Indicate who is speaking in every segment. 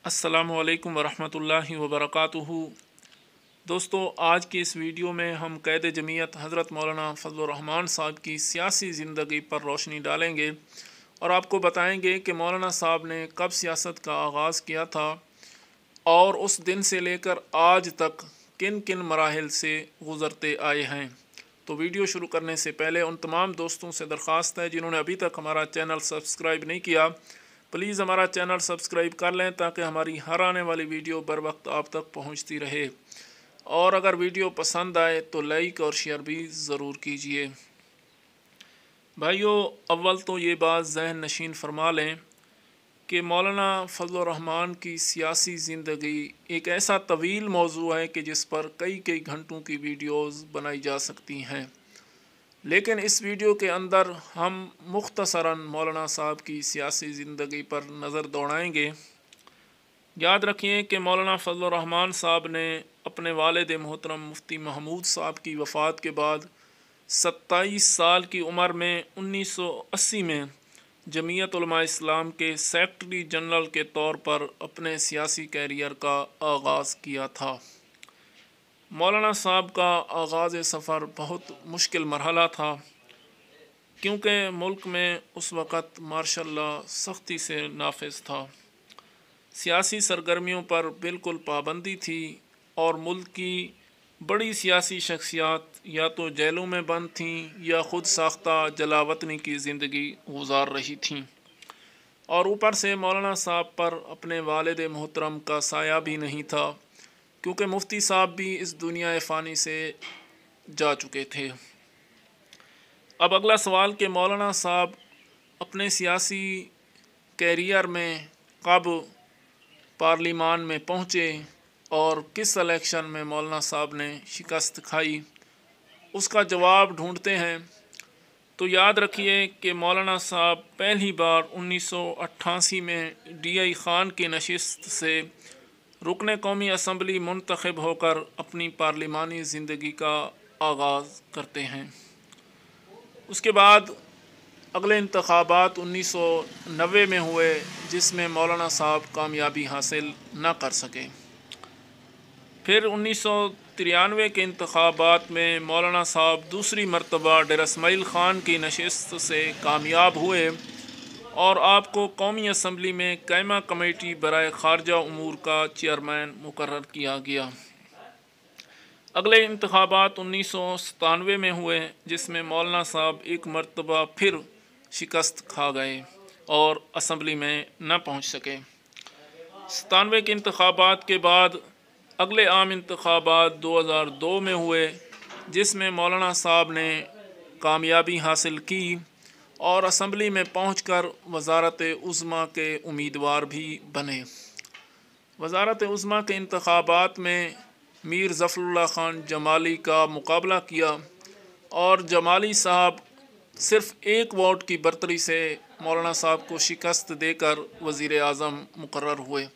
Speaker 1: अस्सलामुअलैकुम वरहमतुल्लाहि वबरकातुहू। दोस्तों, आज की इस वीडियो में हम क़ैद जमीयत हज़रत मौलाना फ़ज़लुर रहमान साहब की सियासी ज़िंदगी पर रोशनी डालेंगे और आपको बताएंगे कि मौलाना साहब ने कब सियासत का आगाज़ किया था और उस दिन से लेकर आज तक किन किन मराहिल से गुज़रते आए हैं। तो वीडियो शुरू करने से पहले उन तमाम दोस्तों से दरख्वास्त है जिन्होंने अभी तक हमारा चैनल सब्सक्राइब नहीं किया, प्लीज़ हमारा चैनल सब्सक्राइब कर लें ताकि हमारी हर आने वाली वीडियो बर वक्त आप तक पहुंचती रहे। और अगर वीडियो पसंद आए तो लाइक और शेयर भी ज़रूर कीजिए। भाइयों, अव्वल तो ये बात ज़हन नशीन फरमा लें कि मौलाना फ़ज़लुर रहमान की सियासी ज़िंदगी एक ऐसा तवील मौजू है कि जिस पर कई कई घंटों की वीडियोज़ बनाई जा सकती हैं, लेकिन इस वीडियो के अंदर हम मुख्तसरन मौलाना साहब की सियासी ज़िंदगी पर नज़र दौड़ाएंगे। याद रखिए कि मौलाना फ़ज़लुर रहमान साहब ने अपने वालिद मोहतरम मुफ्ती महमूद साहब की वफ़ात के बाद 27 साल की उम्र में 1980 में जमीयत उलमा इस्लाम के सेक्रेटरी जनरल के तौर पर अपने सियासी कैरियर का आगाज़ किया था। मौलाना साहब का आगाज़ सफ़र बहुत मुश्किल मरहला था, क्योंकि मुल्क में उस वक़्त मार्शल लॉ सख्ती से नाफिज था, सियासी सरगर्मियों पर बिल्कुल पाबंदी थी और मुल्क की बड़ी सियासी शख्सियात या तो जेलों में बंद थीं या ख़ुद साख्ता जलावतनी की ज़िंदगी गुजार रही थीं। और ऊपर से मौलाना साहब पर अपने वालिद मोहतरम का साया भी नहीं था, क्योंकि मुफ्ती साहब भी इस दुनिया फ़ानी से जा चुके थे। अब अगला सवाल कि मौलाना साहब अपने सियासी कैरियर में कब पार्लिमान में पहुँचे और किस इलेक्शन में मौलाना साहब ने शिकस्त खाई, उसका जवाब ढूंढते हैं। तो याद रखिए कि मौलाना साहब पहली बार 1988 में DI खान की नशिस्त से रुकने कौमी असम्बली मुंतखब होकर अपनी पार्लिमानी ज़िंदगी का आगाज़ करते हैं। उसके बाद अगले इंतखाबात 1990 में हुए, जिसमें मौलाना साहब कामयाबी हासिल न कर सके। फिर 1993 के इंतखाबात में मौलाना साहब दूसरी मरतबा डेरा इस्माइल ख़ान की नशिस्त से कामयाब हुए और आपको कौमी असम्बली में कायमा कमेटी बराए ख़ारजा उमूर का चेयरमैन मुकर्रर किया गया। अगले इंतखाबात 1997 में हुए, जिसमें मौलाना साहब एक मरतबा फिर शिकस्त खा गए और असम्बली में न पहुँच सके। 97 के इंतखाबात के बाद अगले आम इंतखाबात 2002 में हुए, जिसमें मौलाना साहब ने कामयाबी हासिल की और असम्बली में पहुंचकर वज़ारत उज़्मा के उम्मीदवार भी बने। वज़ारत उज़्मा के इंतखाबात में मीर ज़फ़रुल्लाह ख़ान जमाली का मुकाबला किया और जमाली साहब सिर्फ़ एक वोट की बरतरी से मौलाना साहब को शिकस्त देकर वज़ीर आज़म मुकर्रर हुए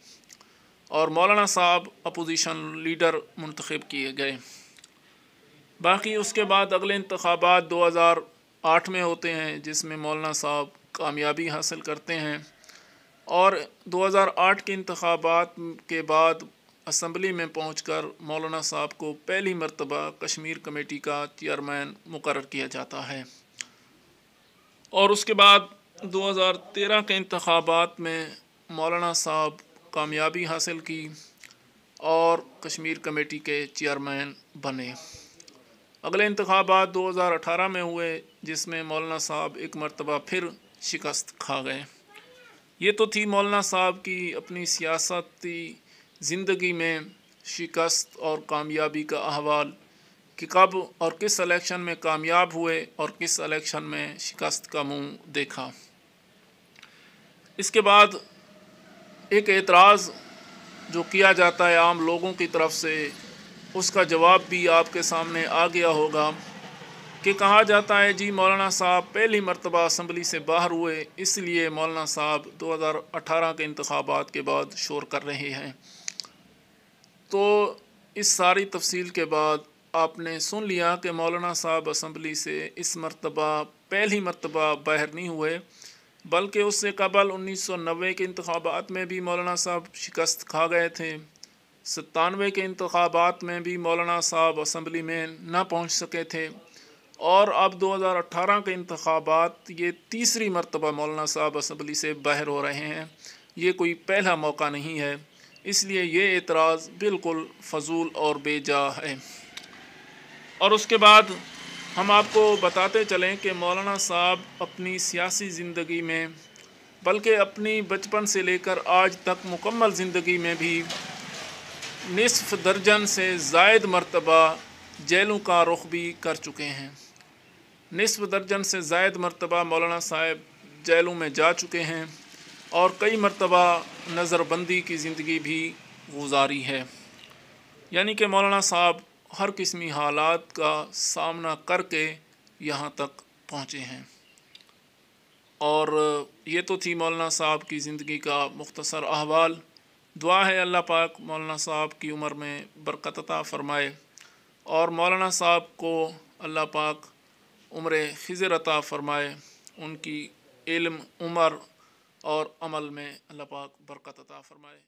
Speaker 1: और मौलाना साहब अपोजिशन लीडर मुंतखब किए गए। बाकी उसके बाद अगले इंतखाबात 2008 में होते हैं, जिसमें मौलाना साहब कामयाबी हासिल करते हैं और 2008 के इंतखाबात के बाद असम्बली में पहुंचकर मौलाना साहब को पहली मरतबा कश्मीर कमेटी का चेयरमैन मुकर्रर किया जाता है। और उसके बाद 2013 के इंतखाबात में मौलाना साहब कामयाबी हासिल की और कश्मीर कमेटी के चेयरमैन बने। अगले इंतखाबात 2018 में हुए, जिसमें मौलाना साहब एक मरतबा फिर शिकस्त खा गए। ये तो थी मौलाना साहब की अपनी सियासती ज़िंदगी में शिकस्त और कामयाबी का अहवाल कि कब और किस इलेक्शन में कामयाब हुए और किस इलेक्शन में शिकस्त का मुंह देखा। इसके बाद एक एतराज़ जो किया जाता है आम लोगों की तरफ से, उसका जवाब भी आपके सामने आ गया होगा कि कहा जाता है जी मौलाना साहब पहली मरतबा असम्बली से बाहर हुए, इसलिए मौलाना साहब 2018 के इंतखाबात के बाद शोर कर रहे हैं। तो इस सारी तफसील के बाद आपने सुन लिया कि मौलाना साहब असम्बली से इस मरतबा पहली मरतबा बाहर नहीं हुए, بلکہ اس سے قبل 1990 کے انتخابات میں بھی مولانا صاحب شکست کھا گئے تھے۔ 97 کے انتخابات میں بھی مولانا صاحب اسمبلی میں نہ پہنچ سکے تھے، اور اب 2018 کے انتخابات یہ تیسری مرتبہ مولانا صاحب اسمبلی سے باہر ہو رہے ہیں۔ یہ کوئی پہلا موقع نہیں ہے، اس لیے یہ اعتراض بالکل فضول اور بے جا ہے۔ اور اس کے بعد ہم آپ کو بتاتے چلیں کہ مولانا صاحب اپنی سیاسی زندگی میں، بلکہ اپنی بچپن سے لے کر آج تک مکمل زندگی میں بھی نصف درجن سے زائد مرتبہ جیلوں کا رخ بھی کر چکے ہیں۔ نصف درجن سے زائد مرتبہ مولانا صاحب جیلوں میں جا چکے ہیں، اور کئی مرتبہ نظر بندی کی زندگی بھی گزاری ہے۔ یعنی کہ مولانا صاحب ہر قسمی حالات کا سامنا کر کے یہاں تک پہنچے ہیں۔ اور یہ تو تھی مولانا صاحب کی زندگی کا مختصر احوال۔ دعا ہے اللہ پاک مولانا صاحب کی عمر میں برکت عطا فرمائے، اور مولانا صاحب کو اللہ پاک عمر خضر عطا فرمائے، ان کی علم، عمر اور عمل میں اللہ پاک برکت عطا فرمائے۔